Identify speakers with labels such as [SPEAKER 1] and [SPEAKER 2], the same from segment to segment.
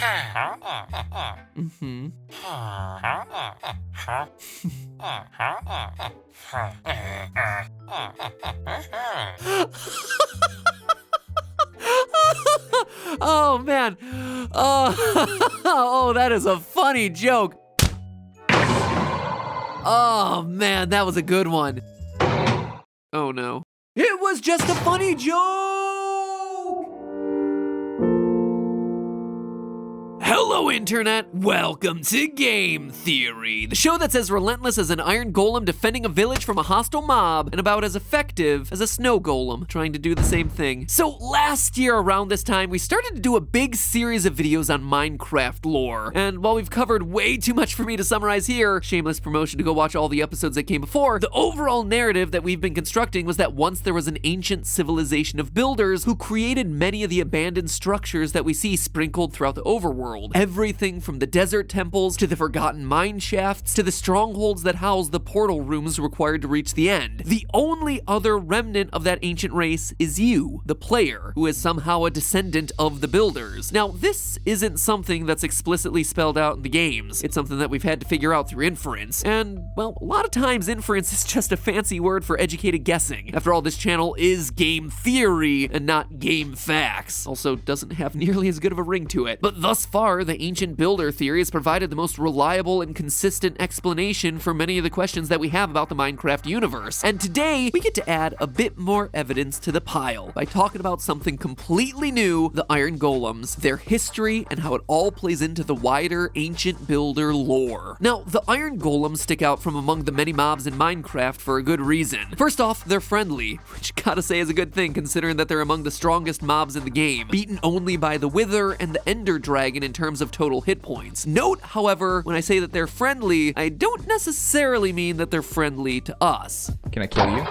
[SPEAKER 1] Mm-hmm. Oh, man. Oh, that is a funny joke. Oh, man, that was a good one. Oh, no. It was just a funny joke! Hello, Internet! Welcome to Game Theory, the show that's as relentless as an iron golem defending a village from a hostile mob, and about as effective as a snow golem trying to do the same thing. So last year around this time, we started to do a big series of videos on Minecraft lore, and while we've covered way too much for me to summarize here, shameless promotion to go watch all the episodes that came before, the overall narrative that we've been constructing was that once there was an ancient civilization of builders who created many of the abandoned structures that we see sprinkled throughout the overworld. Everything from the desert temples to the forgotten mine shafts to the strongholds that house the portal rooms required to reach the end. The only other remnant of that ancient race is you, the player, who is somehow a descendant of the builders. Now, this isn't something that's explicitly spelled out in the games. It's something that we've had to figure out through inference. And, well, a lot of times inference is just a fancy word for educated guessing. After all, this channel is game theory and not game facts. Also, doesn't have nearly as good of a ring to it. But thus far, the ancient builder theory has provided the most reliable and consistent explanation for many of the questions that we have about the Minecraft universe. And today, we get to add a bit more evidence to the pile by talking about something completely new, the Iron Golems, their history, and how it all plays into the wider ancient builder lore. Now, the Iron Golems stick out from among the many mobs in Minecraft for a good reason. First off, they're friendly, which gotta say is a good thing considering that they're among the strongest mobs in the game, beaten only by the Wither and the Ender Dragon in terms of total hit points. Note, however, when I say that they're friendly, I don't necessarily mean that they're friendly to us.
[SPEAKER 2] Can I kill you?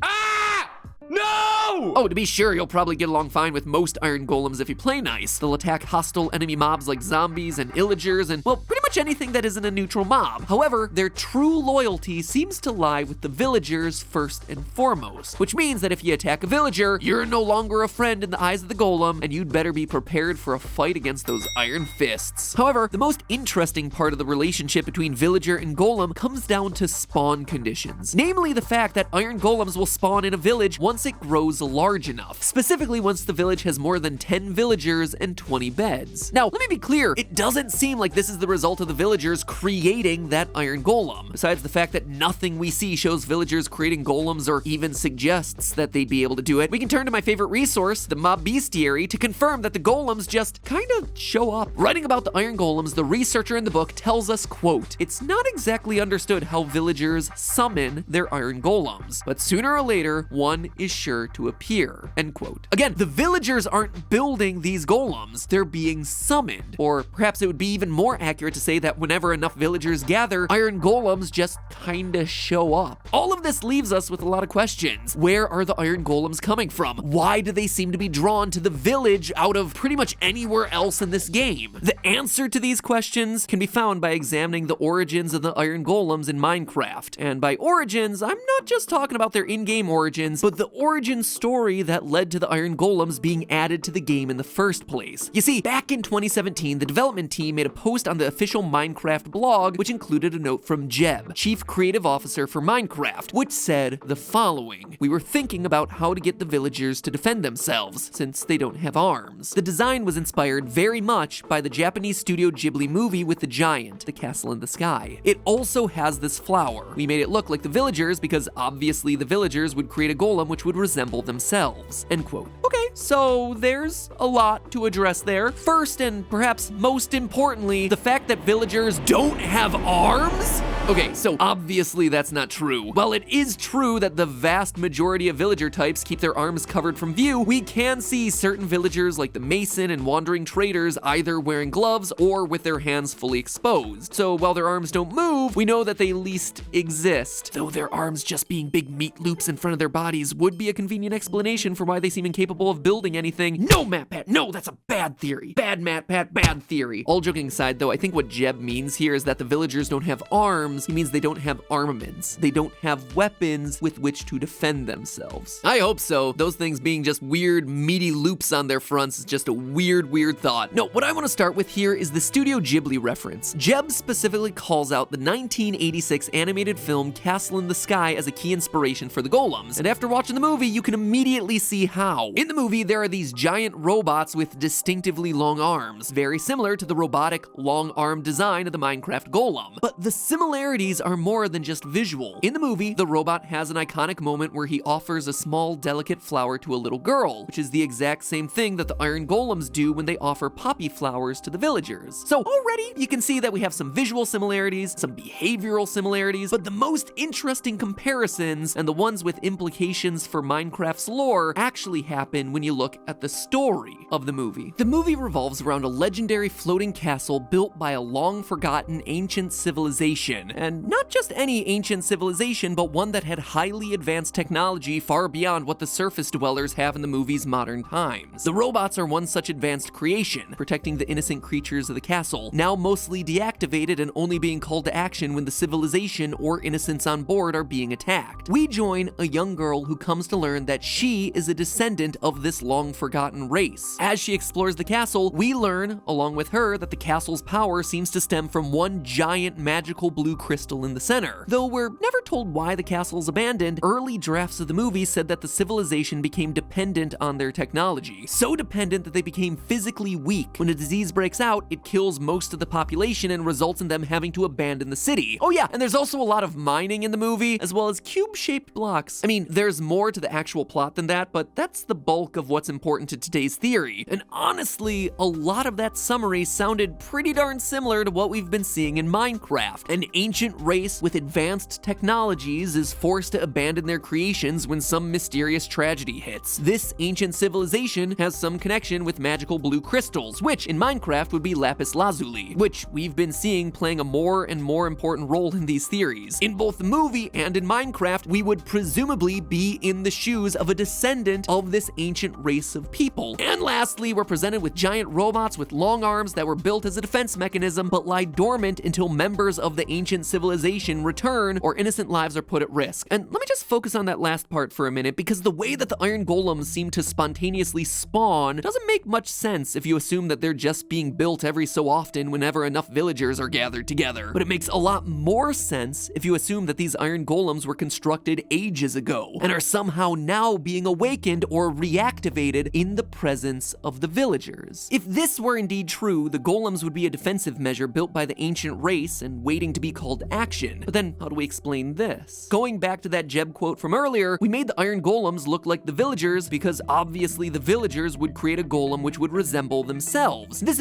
[SPEAKER 1] Ah! No! Oh, to be sure, you'll probably get along fine with most Iron Golems if you play nice. They'll attack hostile enemy mobs like zombies and illagers and, well, pretty much anything that isn't a neutral mob. However, their true loyalty seems to lie with the villagers first and foremost, which means that if you attack a villager, you're no longer a friend in the eyes of the golem, and you'd better be prepared for a fight against those iron fists. However, the most interesting part of the relationship between villager and golem comes down to spawn conditions, namely the fact that iron golems will spawn in a village once it grows large enough, specifically once the village has more than 10 villagers and 20 beds. Now, let me be clear, it doesn't seem like this is the result of the villagers creating that iron golem, besides the fact that nothing we see shows villagers creating golems or even suggests that they'd be able to do it. We can turn to my favorite resource, the mob bestiary, to confirm that the golems just kind of show up. Writing about the iron golems, the researcher in the book tells us, quote, "It's not exactly understood how villagers summon their iron golems, but sooner or later, one is sure to appear," end quote. Again, the villagers aren't building these golems, they're being summoned. Or perhaps it would be even more accurate to say that whenever enough villagers gather, iron golems just kinda show up. All of this leaves us with a lot of questions. Where are the iron golems coming from? Why do they seem to be drawn to the village out of pretty much anywhere else in this game? The answer to these questions can be found by examining the origins of the iron golems in Minecraft. And by origins, I'm not just talking about their in-game origins, but the origin story that led to the iron golems being added to the game in the first place. You see, back in 2017, the development team made a post on the official Minecraft blog, which included a note from Jeb, Chief Creative Officer for Minecraft, which said the following: "We were thinking about how to get the villagers to defend themselves, since they don't have arms. The design was inspired very much by the Japanese Studio Ghibli movie with the giant, the castle in the sky. It also has this flower. We made it look like the villagers because obviously the villagers would create a golem which would resemble themselves," end quote. Okay, so there's a lot to address there. First, and perhaps most importantly, the fact that villagers don't have arms? Okay, so obviously that's not true. While it is true that the vast majority of villager types keep their arms covered from view, we can see certain villagers like the Mason and Wandering Traders either wearing gloves or with their hands fully exposed. So while their arms don't move, we know that they at least exist. Though their arms just being big meat loops in front of their bodies would be a convenient explanation for why they seem incapable of building anything. No, Matt Pat, no, that's a bad theory. Bad Matt Pat, bad theory. All joking aside though, I think what Jeb means here is that the villagers don't have arms golems, he means they don't have armaments. They don't have weapons with which to defend themselves. I hope so. Those things being just weird, meaty loops on their fronts is just a weird thought. No, what I want to start with here is the Studio Ghibli reference. Jeb specifically calls out the 1986 animated film Castle in the Sky as a key inspiration for the golems, and after watching the movie, you can immediately see how. In the movie, there are these giant robots with distinctively long arms, very similar to the robotic, long-armed design of the Minecraft golem. But the similarities are more than just visual. In the movie, the robot has an iconic moment where he offers a small, delicate flower to a little girl, which is the exact same thing that the Iron Golems do when they offer poppy flowers to the villagers. So already, you can see that we have some visual similarities, some behavioral similarities, but the most interesting comparisons, and the ones with implications for Minecraft's lore, actually happen when you look at the story of the movie. The movie revolves around a legendary floating castle built by a long-forgotten ancient civilization, and not just any ancient civilization, but one that had highly advanced technology far beyond what the surface dwellers have in the movie's modern times. The robots are one such advanced creation, protecting the innocent creatures of the castle, now mostly deactivated and only being called to action when the civilization or innocents on board are being attacked. We join a young girl who comes to learn that she is a descendant of this long-forgotten race. As she explores the castle, we learn, along with her, that the castle's power seems to stem from one giant magical blue crystal in the center. Though we're never told why the castle's abandoned, early drafts of the movie said that the civilization became dependent on their technology. So dependent that they became physically weak. When a disease breaks out, it kills most of the population and results in them having to abandon the city. Oh yeah, and there's also a lot of mining in the movie, as well as cube-shaped blocks. I mean, there's more to the actual plot than that, but that's the bulk of what's important to today's theory. And honestly, a lot of that summary sounded pretty darn similar to what we've been seeing in Minecraft. An ancient race with advanced technologies is forced to abandon their creations when some mysterious tragedy hits. This ancient civilization has some connection with magical blue crystals, which in Minecraft would be lapis lazuli, which we've been seeing playing a more and more important role in these theories. In both the movie and in Minecraft, we would presumably be in the shoes of a descendant of this ancient race of people. And lastly, we're presented with giant robots with long arms that were built as a defense mechanism but lie dormant until members of the ancient civilization return or innocent lives are put at risk. And let me just focus on that last part for a minute, because the way that the Iron Golems seem to spontaneously spawn doesn't make much sense if you assume that they're just being built every so often whenever enough villagers are gathered together. But it makes a lot more sense if you assume that these Iron Golems were constructed ages ago and are somehow now being awakened or reactivated in the presence of the villagers. If this were indeed true, the golems would be a defensive measure built by the ancient race and waiting to be called to action. But then how do we explain this? Going back to that Jeb quote from earlier, we made the Iron Golems look like the villagers because obviously the villagers would create a golem which would resemble themselves. This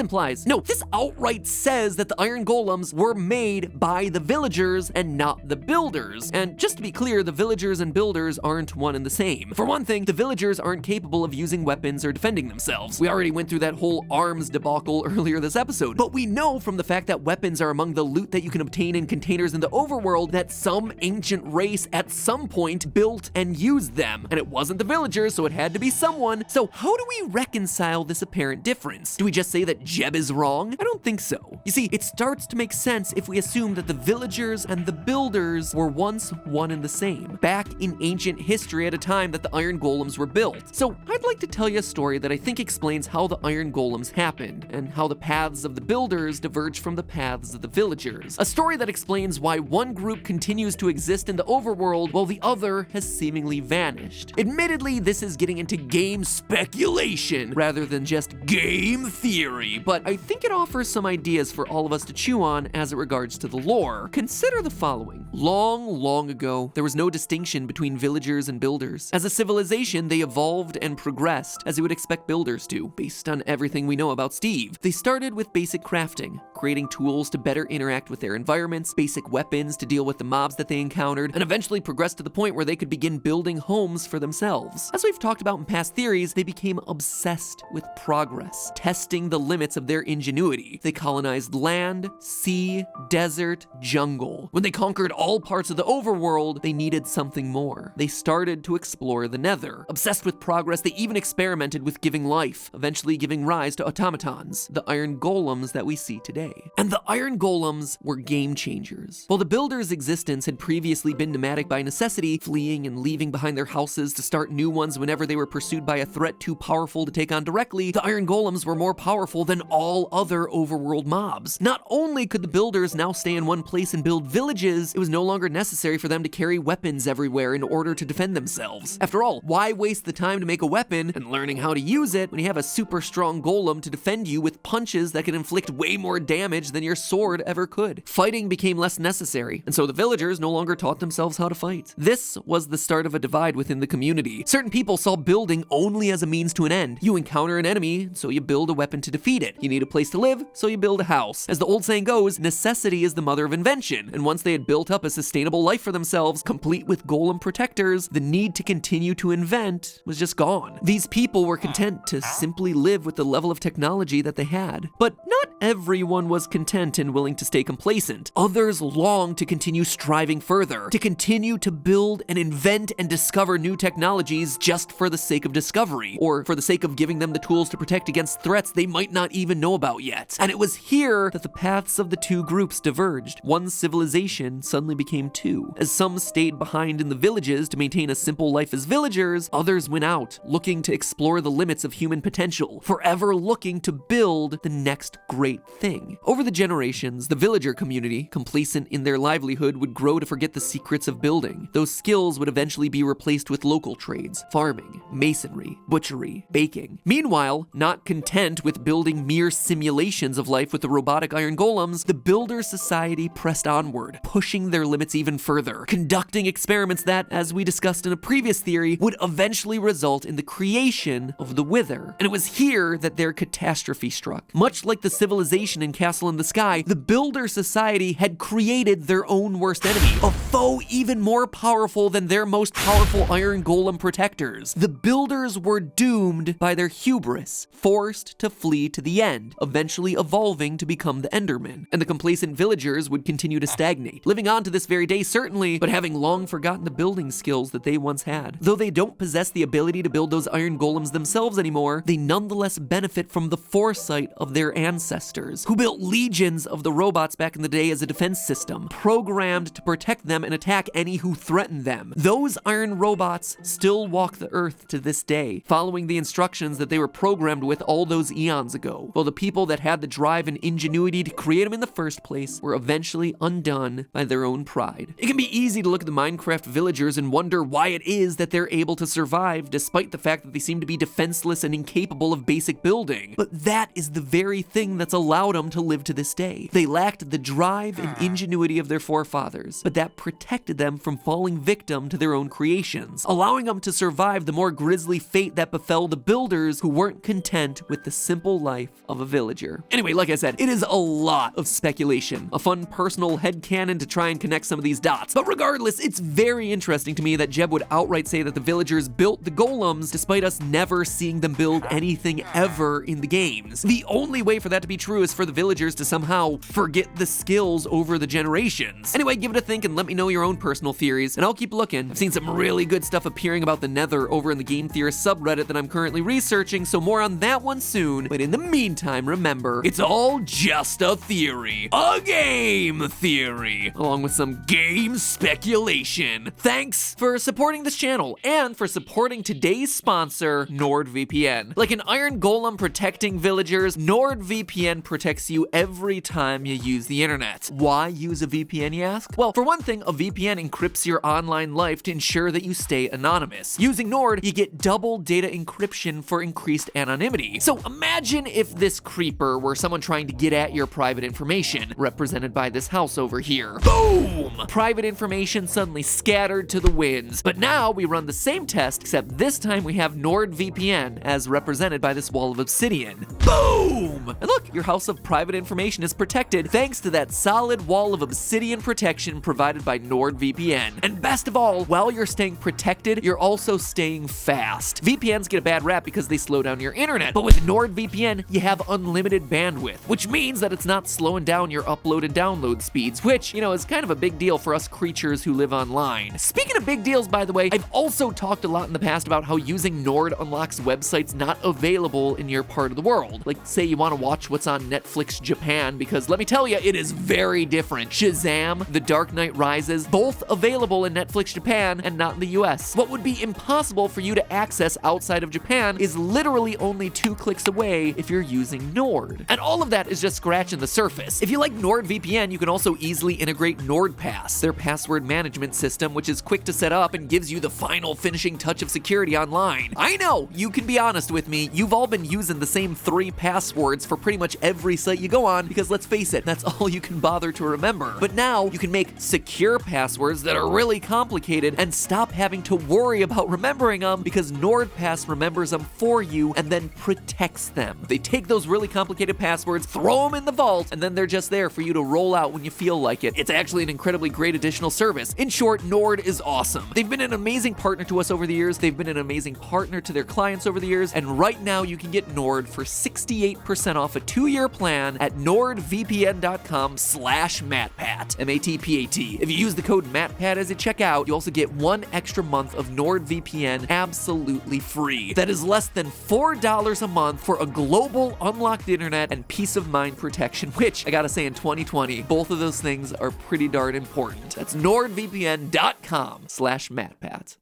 [SPEAKER 1] outright says that the Iron Golems were made by the villagers and not the builders. And just to be clear, the villagers and builders aren't one and the same. For one thing, the villagers aren't capable of using weapons or defending themselves. We already went through that whole arms debacle earlier this episode, but we know from the fact that weapons are among the loot that you can obtain in containers in the overworld that some ancient race at some point built and used them. And it wasn't the villagers, so it had to be someone. So how do we reconcile this apparent difference? Do we just say that Jeb is wrong? I don't think so. You see, it starts to make sense if we assume that the villagers and the builders were once one and the same, back in ancient history at a time that the Iron Golems were built. So I'd like to tell you a story that I think explains how the Iron Golems happened, and how the paths of the builders diverge from the paths of the villagers. A story that explains why one group continues to exist in the overworld while the other has seemingly vanished. Admittedly, this is getting into game speculation rather than just game theory, but I think it offers some ideas for all of us to chew on as it regards to the lore. Consider the following. Long ago, there was no distinction between villagers and builders. As a civilization, they evolved and progressed as you would expect builders to, based on everything we know about Steve. They started with basic crafting, creating tools to better interact with their environments, basic weapons to deal with the mobs that they encountered, and eventually progressed to the point where they could begin building homes for themselves. As we've talked about in past theories, they became obsessed with progress, testing the limits of their ingenuity. They colonized land, sea, desert, jungle. When they conquered all parts of the overworld, they needed something more. They started to explore the nether. Obsessed with progress, they even experimented with giving life, eventually giving rise to automatons, the Iron Golems that we see today. day. And the Iron Golems were game changers. While the builders' existence had previously been nomadic by necessity, fleeing and leaving behind their houses to start new ones whenever they were pursued by a threat too powerful to take on directly, the Iron Golems were more powerful than all other overworld mobs. Not only could the builders now stay in one place and build villages, it was no longer necessary for them to carry weapons everywhere in order to defend themselves. After all, why waste the time to make a weapon and learning how to use it when you have a super strong golem to defend you with punches that can inflict way more damage than your sword ever could? Fighting became less necessary, and so the villagers no longer taught themselves how to fight. This was the start of a divide within the community. Certain people saw building only as a means to an end. You encounter an enemy, so you build a weapon to defeat it. You need a place to live, so you build a house. As the old saying goes, necessity is the mother of invention, and once they had built up a sustainable life for themselves, complete with golem protectors, the need to continue to invent was just gone. These people were content to simply live with the level of technology that they had. But not everyone was content and willing to stay complacent. Others longed to continue striving further, to continue to build and invent and discover new technologies just for the sake of discovery, or for the sake of giving them the tools to protect against threats they might not even know about yet. And it was here that the paths of the two groups diverged. One civilization suddenly became two. As some stayed behind in the villages to maintain a simple life as villagers, others went out, looking to explore the limits of human potential, forever looking to build the next great thing. Over the generations, the villager community, complacent in their livelihood, would grow to forget the secrets of building. Those skills would eventually be replaced with local trades: farming, masonry, butchery, baking. Meanwhile, not content with building mere simulations of life with the robotic Iron Golems, the builder society pressed onward, pushing their limits even further, conducting experiments that, as we discussed in a previous theory, would eventually result in the creation of the Wither. And it was here that their catastrophe struck. Much like the civilization in Castle in the Sky, the builder society had created their own worst enemy, a foe even more powerful than their most powerful Iron Golem protectors. The builders were doomed by their hubris, forced to flee to the end, eventually evolving to become the Endermen. And the complacent villagers would continue to stagnate, living on to this very day certainly, but having long forgotten the building skills that they once had. Though they don't possess the ability to build those Iron Golems themselves anymore, they nonetheless benefit from the foresight of their ancestors, who built legions of the robots back in the day as a defense system, programmed to protect them and attack any who threatened them. Those iron robots still walk the earth to this day, following the instructions that they were programmed with all those eons ago, while the people that had the drive and ingenuity to create them in the first place were eventually undone by their own pride. It can be easy to look at the Minecraft villagers and wonder why it is that they're able to survive despite the fact that they seem to be defenseless and incapable of basic building. But that is the very thing that's allowed them to live to this day. They lacked the drive and ingenuity of their forefathers, but that protected them from falling victim to their own creations, allowing them to survive the more grisly fate that befell the builders who weren't content with the simple life of a villager. Anyway, like I said, it is a lot of speculation, a fun personal headcanon to try and connect some of these dots. But regardless, it's very interesting to me that Jeb would outright say that the villagers built the golems despite us never seeing them build anything ever in the games. The only way for that to be true is for the villagers to somehow forget the skills over the generations. Anyway, give it a think and let me know your own personal theories, and I'll keep looking. I've seen some really good stuff appearing about the Nether over in the Game Theorist subreddit that I'm currently researching, so more on that one soon. But in the meantime, remember, it's all just a theory. A game theory, along with some game speculation. Thanks for supporting this channel and for supporting today's sponsor, NordVPN. Like an Iron Golem protecting villagers, NordVPN protects you every time you use the internet. Why use a VPN, you ask? Well, for one thing, a VPN encrypts your online life to ensure that you stay anonymous. Using Nord, you get double data encryption for increased anonymity. So imagine if this Kuiper were someone trying to get at your private information, represented by this house over here. Boom! Private information suddenly scattered to the winds. But now we run the same test, except this time we have NordVPN as represented by this wall of obsidian. Boom! And look, your house of private information is protected thanks to that solid wall of obsidian protection provided by by NordVPN. And best of all, while you're staying protected, you're also staying fast. VPNs get a bad rap because they slow down your internet, but with NordVPN, you have unlimited bandwidth, which means that it's not slowing down your upload and download speeds, which, is kind of a big deal for us creatures who live online. Speaking of big deals, by the way, I've also talked a lot in the past about how using Nord unlocks websites not available in your part of the world. Like, say you want to watch what's on Netflix Japan, because let me tell you, it is very different. Shazam, The Dark Knight Rises, both available in Netflix Japan and not in the US. What would be impossible for you to access outside of Japan is literally only 2 clicks away if you're using Nord. And all of that is just scratching the surface. If you like NordVPN, you can also easily integrate NordPass, their password management system, which is quick to set up and gives you the final finishing touch of security online. I know, you can be honest with me, you've all been using the same 3 passwords for pretty much every site you go on, because let's face it, that's all you can bother to remember. But now you can make secure passwords that are really complicated and stop having to worry about remembering them, because NordPass remembers them for you and then protects them. They take those really complicated passwords, throw them in the vault, and then they're just there for you to roll out when you feel like it. It's actually an incredibly great additional service. In short, Nord is awesome. They've been an amazing partner to us over the years. They've been an amazing partner to their clients over the years. And right now you can get Nord for 68% off a 2-year plan at nordvpn.com/MatPat. MATPAT. If you use the code MatPat as you check out, you also get 1 extra month of NordVPN absolutely free. That is less than $4 a month for a global unlocked internet and peace of mind protection, which I gotta say, in 2020, both of those things are pretty darn important. That's nordvpn.com/MatPat.